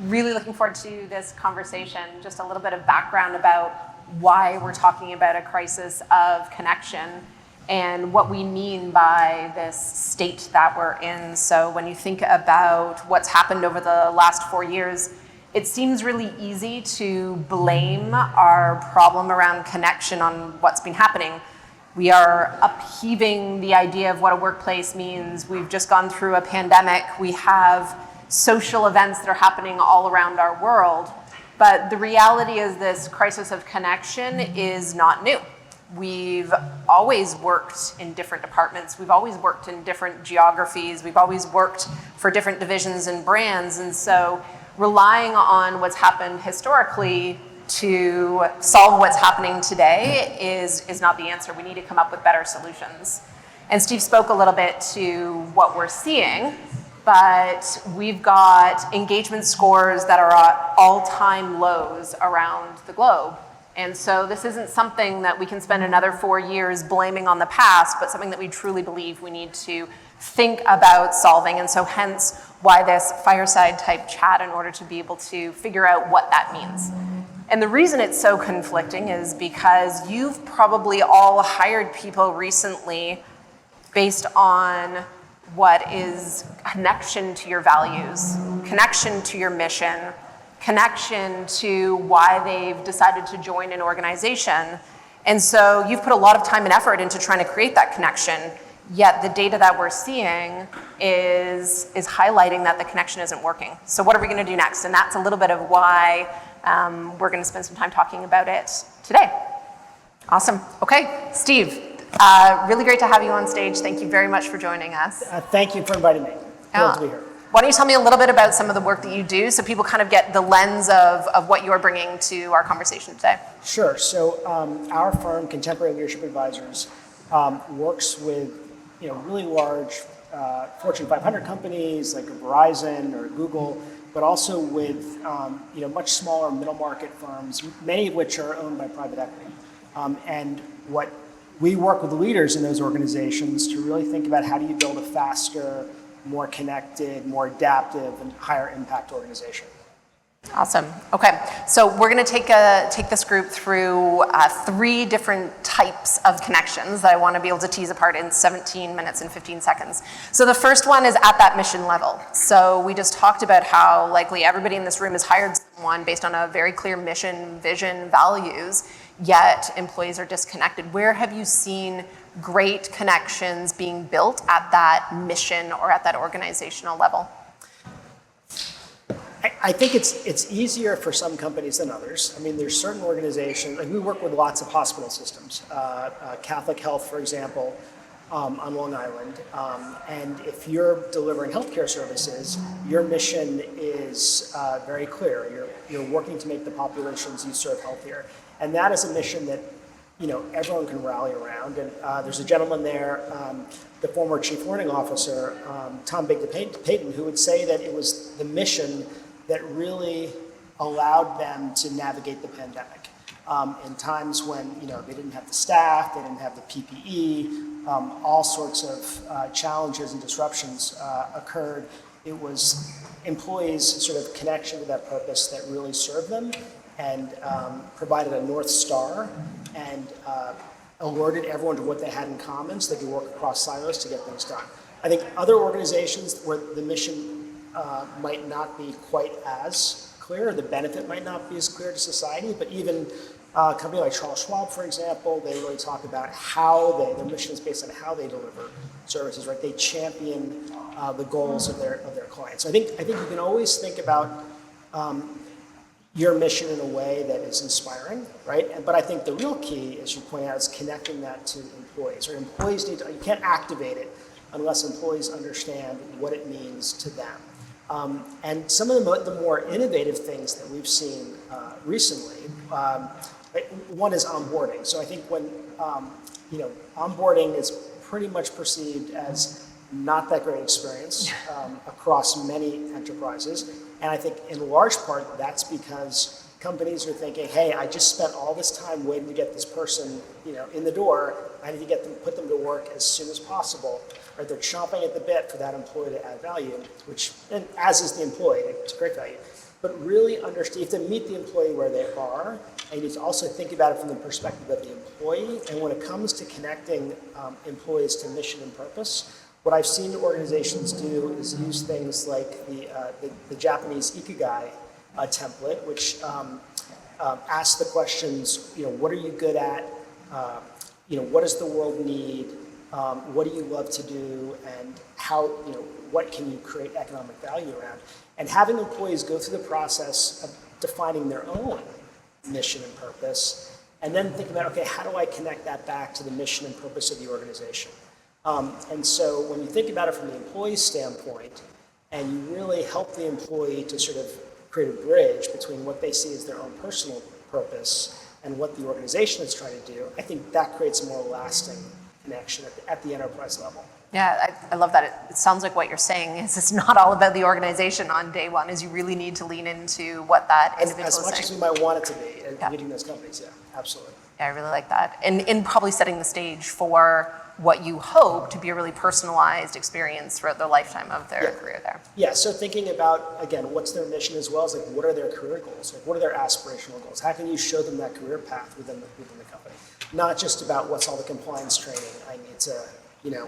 Really looking forward to this conversation. Just a little bit of background about why we're talking about a crisis of connection and what we mean by this state that we're in. So when you think about what's happened over the last 4 years, it seems really easy to blame our problem around connection on what's been happening. We are upheaving the idea of what a workplace means. We've just gone through a pandemic. We have social events that are happening all around our world. But the reality is this crisis of connection is not new. We've always worked in different departments. We've always worked in different geographies. We've always worked for different divisions and brands. And so relying on what's happened historically to solve what's happening today is not the answer. We need to come up with better solutions. And Steve spoke a little bit to what we're seeing, but we've got engagement scores that are at all-time lows around the globe. And so this isn't something that we can spend another 4 years blaming on the past, but something that we truly believe we need to think about solving. And so hence why this fireside type chat, in order to be able to figure out what that means. And the reason it's so conflicting is because you've probably all hired people recently based on what is connection to your values, connection to your mission, connection to why they've decided to join an organization. And so you've put a lot of time and effort into trying to create that connection, yet the data that we're seeing is highlighting that the connection isn't working. So what are we gonna do next? And that's a little bit of why we're gonna spend some time talking about it today. Awesome, okay, Steve, really great to have you on stage. Thank you very much for joining us. Thank you for inviting me. Thrilled to be here. Why don't you tell me a little bit about some of the work that you do so people kind of get the lens of what you're bringing to our conversation today? Sure, so our firm, Contemporary Leadership Advisors, works with really large Fortune 500 companies like Verizon or Google, but also with much smaller middle market firms, many of which are owned by private equity. And what we work with the leaders in those organizations to really think about how do you build a faster, more connected, more adaptive, and higher impact organization. Awesome. Okay, so we're going to take this group through 3 different types of connections that I want to be able to tease apart in 17 minutes and 15 seconds. So the first one is at that mission level. So we just talked about how likely everybody in this room has hired someone based on a very clear mission, vision, values, yet employees are disconnected. Where have you seen great connections being built at that mission or at that organizational level? I think it's easier for some companies than others. I mean, there's certain organizations, like we work with lots of hospital systems, Catholic Health, for example, on Long Island. And if you're delivering healthcare services, your mission is very clear. You're working to make the populations you serve healthier. And that is a mission that everyone can rally around. And there's a gentleman there, the former chief learning officer, Tom Big Payton, who would say that it was the mission that really allowed them to navigate the pandemic. In times when they didn't have the staff, they didn't have the PPE, all sorts of challenges and disruptions occurred. It was employees' sort of connection to that purpose that really served them and provided a North Star and alerted everyone to what they had in common so they could work across silos to get things done. I think other organizations where the mission might not be quite as clear, the benefit might not be as clear to society, but even a company like Charles Schwab, for example, they really talk about how their mission is based on how they deliver services, right? They champion the goals of their clients. So I think you can always think about your mission in a way that is inspiring, right? But I think the real key, as you point out, is connecting that to employees. Or employees you can't activate it unless employees understand what it means to them. And some of the more innovative things that we've seen recently, one is onboarding. So I think when onboarding is pretty much perceived as not that great experience across many enterprises. And I think in large part, that's because companies are thinking, hey, I just spent all this time waiting to get this person in the door. I need to put them to work as soon as possible. Right? They're chomping at the bit for that employee to add value, and as is the employee, it's great value. but really understand, you have to meet the employee where they are, and you need to also think about it from the perspective of the employee. And when it comes to connecting employees to mission and purpose, what I've seen organizations do is use things like the Japanese Ikigai template, which asks the questions, what are you good at? What does the world need? What do you love to do? And how, what can you create economic value around? And having employees go through the process of defining their own mission and purpose, and then think about, okay, how do I connect that back to the mission and purpose of the organization? And so when you think about it from the employee's standpoint, and you really help the employee to sort of create a bridge between what they see as their own personal purpose and what the organization is trying to do, I think that creates a more lasting connection at the enterprise level. Yeah, I love that. It sounds like what you're saying is it's not all about the organization on day one, is you really need to lean into what that individual is saying. As much as we might want it to be in leading those companies, yeah, absolutely. Yeah, I really like that. And probably setting the stage for what you hope to be a really personalized experience throughout the lifetime of their career there. Yeah, so thinking about, again, what's their mission as well as like what are their career goals? Like what are their aspirational goals? How can you show them that career path within the company? Not just about what's all the compliance training I need to,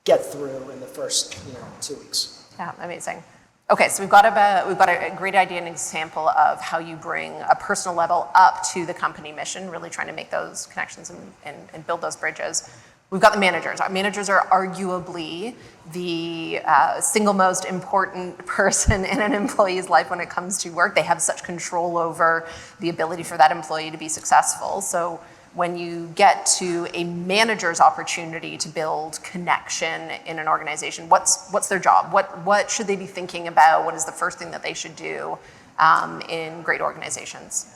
get through in the first, 2 weeks. Yeah, amazing. Okay, so we've got a great idea and example of how you bring a personal level up to the company mission, really trying to make those connections and build those bridges. We've got the managers. Our managers are arguably the single most important person in an employee's life when it comes to work. They have such control over the ability for that employee to be successful. So when you get to a manager's opportunity to build connection in an organization, what's their job? What should they be thinking about? What is the first thing that they should do in great organizations?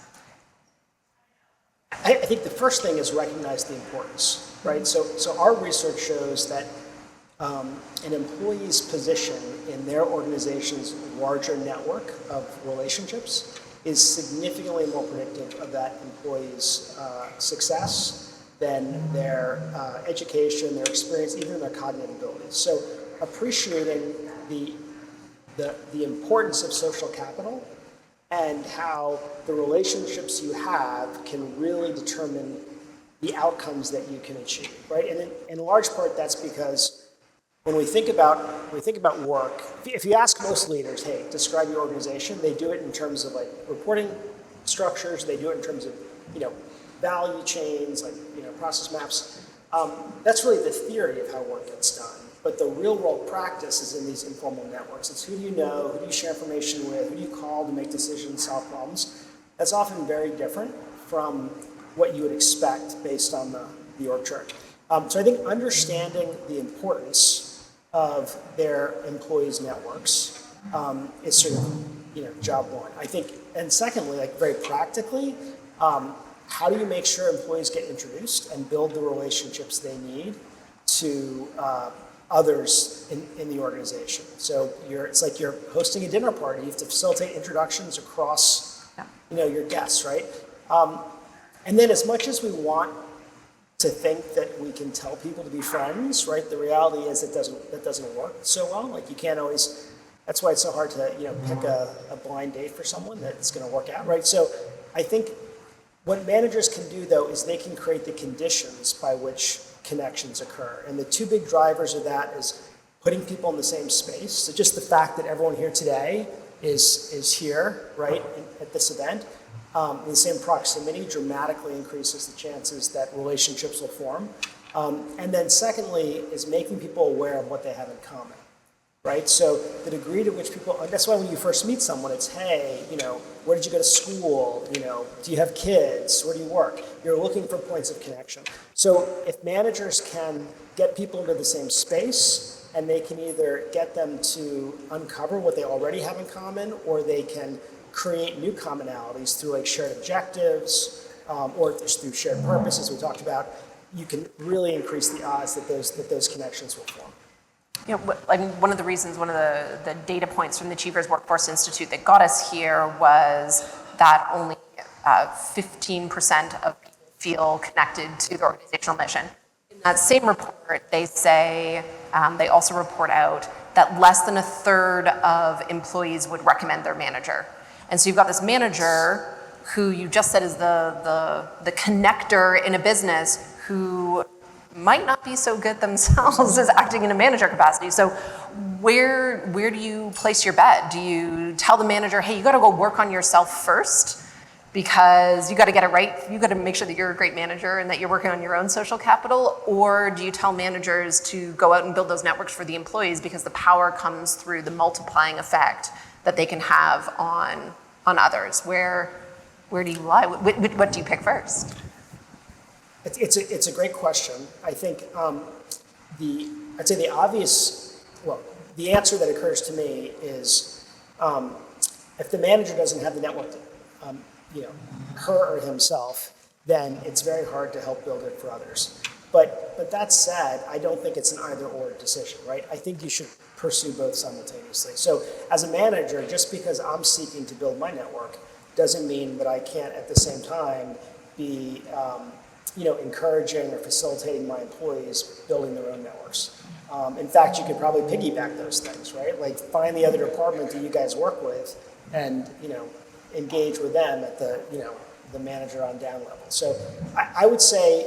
I think the first thing is recognize the importance, right? So our research shows that an employee's position in their organization's larger network of relationships is significantly more predictive of that employee's success than their education, their experience, even their cognitive abilities. So appreciating the importance of social capital and how the relationships you have can really determine the outcomes that you can achieve, right? And in large part, that's because when we think about work, if you ask most leaders, hey, describe your organization, they do it in terms of like reporting structures, they do it in terms of, value chains, like, process maps. That's really the theory of how work gets done. But the real world practice is in these informal networks. It's who do you know, who do you share information with, who do you call to make decisions, solve problems. That's often very different from what you would expect based on the org chart. So I think understanding the importance of their employees' networks is sort of, job one. I think, and secondly, like very practically, how do you make sure employees get introduced and build the relationships they need to others in the organization? So it's like you're hosting a dinner party. You have to facilitate introductions across, your guests, right? And then as much as we want to think that we can tell people to be friends, right? The reality is that doesn't work so well. Like you can't always. That's why it's so hard to pick a blind date for someone that's going to work out, right? So I think what managers can do though is they can create the conditions by which connections occur, and the two big drivers of that is putting people in the same space. So just the fact that everyone here today is here, right, at this event. In the same proximity dramatically increases the chances that relationships will form. And then secondly is making people aware of what they have in common, right? So the degree to which people, that's why when you first meet someone, it's, hey, where did you go to school? Do you have kids? Where do you work? You're looking for points of connection. So if managers can get people into the same space and they can either get them to uncover what they already have in common, or they can create new commonalities through like shared objectives or through shared purposes we talked about, you can really increase the odds that those connections will form. One of the data points from the Achievers Workforce Institute that got us here was that only 15% of people feel connected to their organizational mission. In that same report, they say, they also report out that less than a third of employees would recommend their manager. And so you've got this manager who you just said is the connector in a business who might not be so good themselves as acting in a manager capacity. So where do you place your bet? Do you tell the manager, hey, you got to go work on yourself first because you got to get it right? You got to make sure that you're a great manager and that you're working on your own social capital? Or do you tell managers to go out and build those networks for the employees because the power comes through the multiplying effect that they can have on others? Where do you lie? What do you pick first? It's a great question. I think I'd say the answer that occurs to me is if the manager doesn't have the network, her or himself, then it's very hard to help build it for others. But that said, I don't think it's an either-or decision, right? I think you should pursue both simultaneously. So as a manager, just because I'm seeking to build my network doesn't mean that I can't at the same time be encouraging or facilitating my employees building their own networks. In fact, you could probably piggyback those things, right? Like find the other department that you guys work with and, engage with them at the manager on down level. So I would say,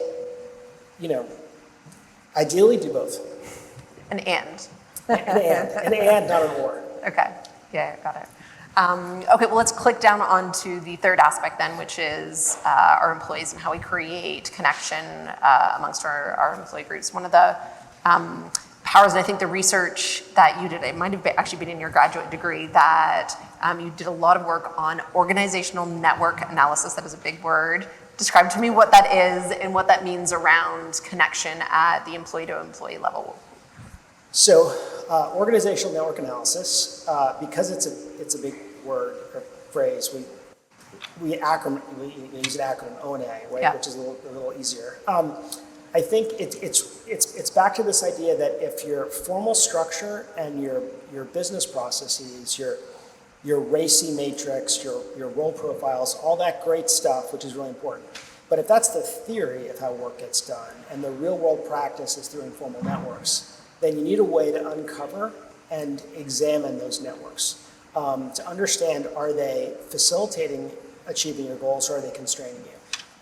ideally do both. An and. An and, not an or. Okay, yeah, got it. Okay, well, let's click down onto the third aspect then, which is our employees and how we create connection amongst our employee groups. One of the powers, and I think the research that you did, it might have actually been in your graduate degree, that you did a lot of work on organizational network analysis. That is a big word. Describe to me what that is and what that means around connection at the employee-to-employee level. So, organizational network analysis, because it's a big word or phrase, we use an acronym ONA, right? Yeah. Which is a little easier. I think it's back to this idea that if your formal structure and your business processes, your RACI matrix, your role profiles, all that great stuff, which is really important. But if that's the theory of how work gets done, and the real world practice is through informal networks, then you need a way to uncover and examine those networks to understand, are they facilitating achieving your goals or are they constraining you?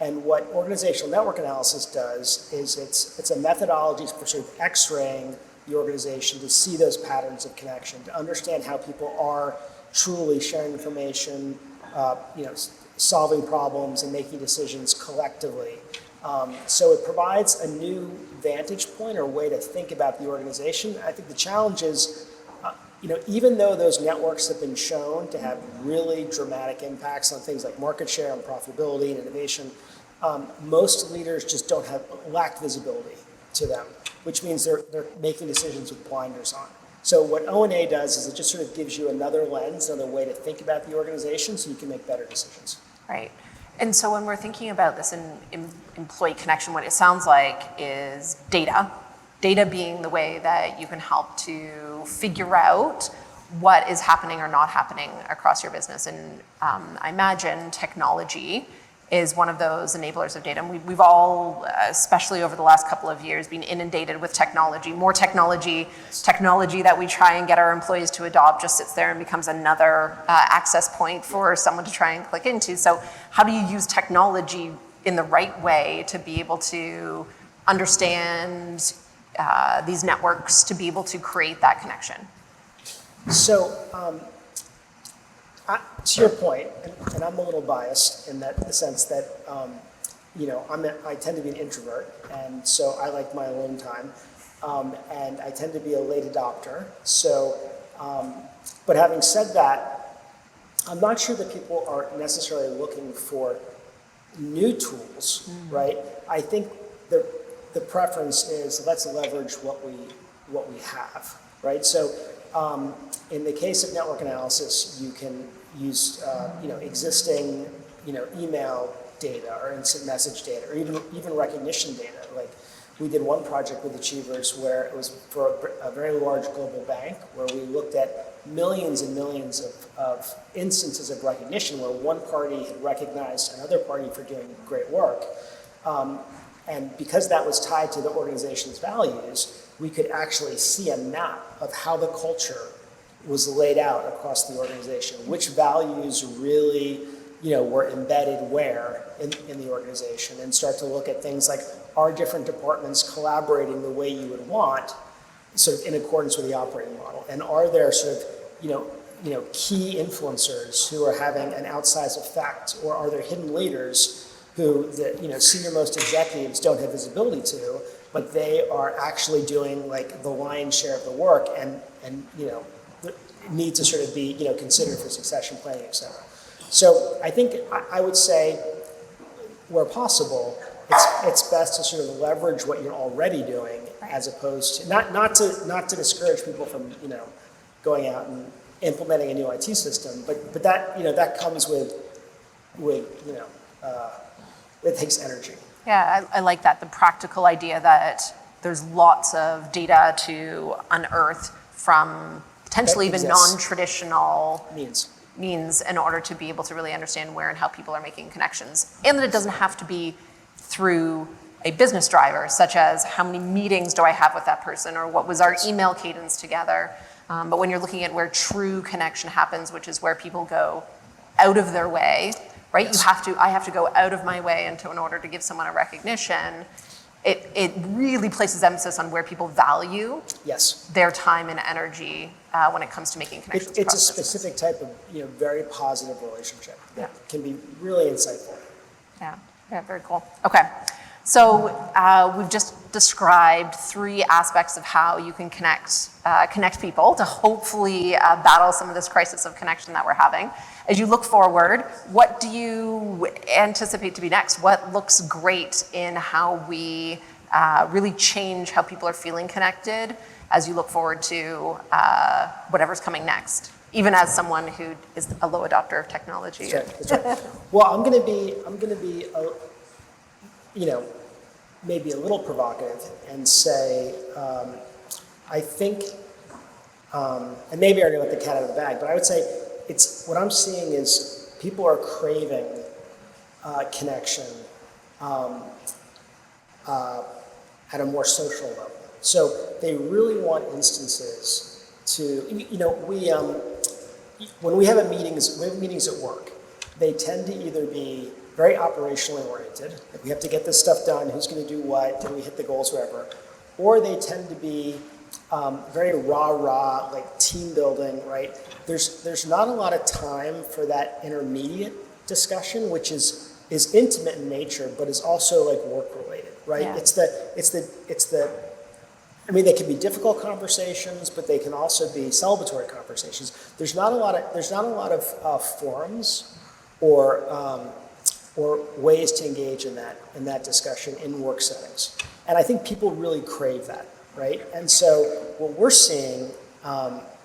And what organizational network analysis does is it's a methodology for sort of x-raying the organization to see those patterns of connection, to understand how people are truly sharing information, solving problems and making decisions collectively. So it provides a new vantage point or way to think about the organization. I think the challenge is, even though those networks have been shown to have really dramatic impacts on things like market share and profitability and innovation, most leaders just lack visibility to them, which means they're making decisions with blinders on. So what ONA does is it just sort of gives you another lens, another way to think about the organization so you can make better decisions. Right. And so when we're thinking about this in employee connection, what it sounds like is data being the way that you can help to figure out what is happening or not happening across your business. And I imagine technology is one of those enablers of data. And we've all, especially over the last couple of years, been inundated with technology. More technology that we try and get our employees to adopt just sits there and becomes another access point for someone to try and click into. So how do you use technology in the right way to be able to understand these networks to be able to create that connection? So, to your point, and I'm a little biased in the sense that, I tend to be an introvert, and so I like my alone time, and I tend to be a late adopter. So, but having said that, I'm not sure that people are necessarily looking for new tools, right? I think the preference is let's leverage what we have, right? So, in the case of network analysis, you can use existing email data or instant message data or even recognition data. Like we did one project with Achievers where it was for a very large global bank where we looked at millions and millions of instances of recognition where one party had recognized another party for doing great work. And because that was tied to the organization's values, we could actually see a map of how the culture was laid out across the organization, which values really, were embedded where in the organization, and start to look at things like, are different departments collaborating the way you would want, sort of in accordance with the operating model? And are there sort of, key influencers who are having an outsized effect, or are there hidden leaders who the senior-most executives don't have visibility to, but they are actually doing like the lion's share of the work, and need to sort of be considered for succession planning, et cetera. So I think I would say, where possible, it's best to sort of leverage what you're already doing, as opposed to not to discourage people from going out and implementing a new IT system, but that comes with it takes energy. Yeah, I like that, the practical idea that there's lots of data to unearth from potentially even non-traditional means in order to be able to really understand where and how people are making connections. And that it doesn't have to be through a business driver, such as how many meetings do I have with that person, or what was our email cadence together. But when you're looking at where true connection happens, which is where people go out of their way, right? I have to go out of my way in order to give someone a recognition. It really places emphasis on where people value their time and energy when it comes to making connections. It's a specific type of very positive relationship that can be really insightful. Yeah, very cool. Okay, so we've just described 3 aspects of how you can connect people to hopefully battle some of this crisis of connection that we're having. As you look forward, what do you anticipate to be next? What looks great in how we really change how people are feeling connected as you look forward to whatever's coming next, even as someone who is a low adopter of technology? That's right. Well, I'm going to be, maybe a little provocative and say, I think, and maybe I already let the cat out of the bag, but I would say what I'm seeing is people are craving connection at a more social level. So they really want instances to, when we have meetings at work, they tend to either be very operationally oriented, like we have to get this stuff done, who's going to do what, did we hit the goals, whatever, or they tend to be very rah-rah, like team building, right? There's not a lot of time for that intermediate discussion, which is intimate in nature, but is also like work related, right? Yeah. I mean, they can be difficult conversations, but they can also be celebratory conversations. There's not a lot of forums or ways to engage in that discussion in work settings, and I think people really crave that, right? And so what we're seeing,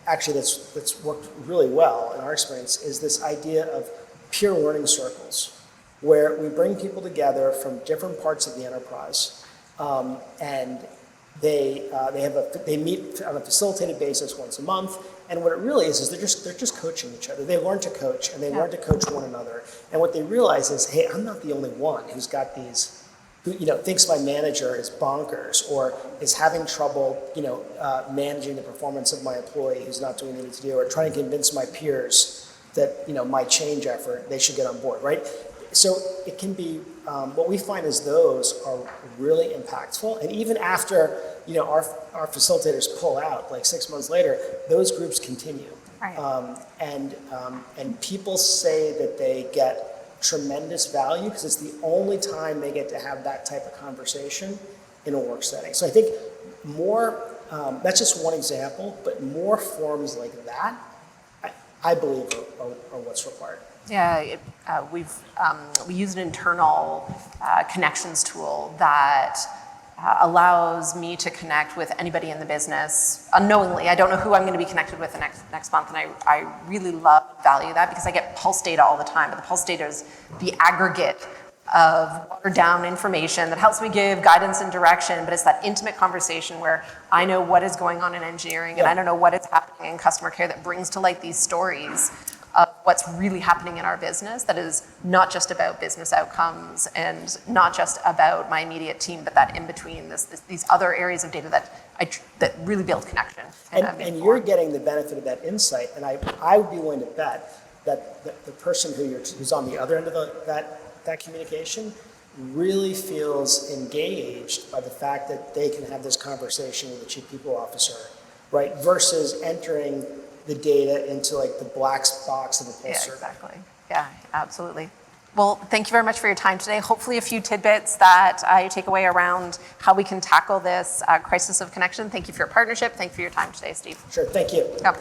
actually, that's worked really well in our experience, is this idea of peer learning circles, where we bring people together from different parts of the enterprise, and they meet on a facilitated basis once a month. And what it really is they're just coaching each other. They learn to coach, and they learn to coach one another. And what they realize is, hey, I'm not the only one who's got these, who thinks my manager is bonkers, or is having trouble managing the performance of my employee who's not doing what they need to do, or trying to convince my peers that my change effort, they should get on board, right? So it can be, what we find is those are really impactful. And even after our facilitators pull out, like 6 months later, those groups continue. Right. And people say that they get tremendous value because it's the only time they get to have that type of conversation in a work setting. So I think more, that's just one example, but more forums like that, I believe are what's required. Yeah, we use an internal connections tool that allows me to connect with anybody in the business unknowingly. I don't know who I'm going to be connected with the next month, and I really value that because I get pulse data all the time, but the pulse data is the aggregate of watered down information that helps me give guidance and direction, but it's that intimate conversation where I know what is going on in engineering and I don't know what is happening in customer care that brings to light these stories of what's really happening in our business that is not just about business outcomes and not just about my immediate team, but that in between, these other areas of data that really build connection. And you're getting the benefit of that insight, and I would be willing to bet that the person who's on the other end of that communication really feels engaged by the fact that they can have this conversation with the chief people officer, right? Versus entering the data into like the black box of a poll survey. Exactly. Yeah, absolutely. Well, thank you very much for your time today. Hopefully a few tidbits that I take away around how we can tackle this crisis of connection. Thank you for your partnership. Thank you for your time today, Steve. Sure, thank you. Yep.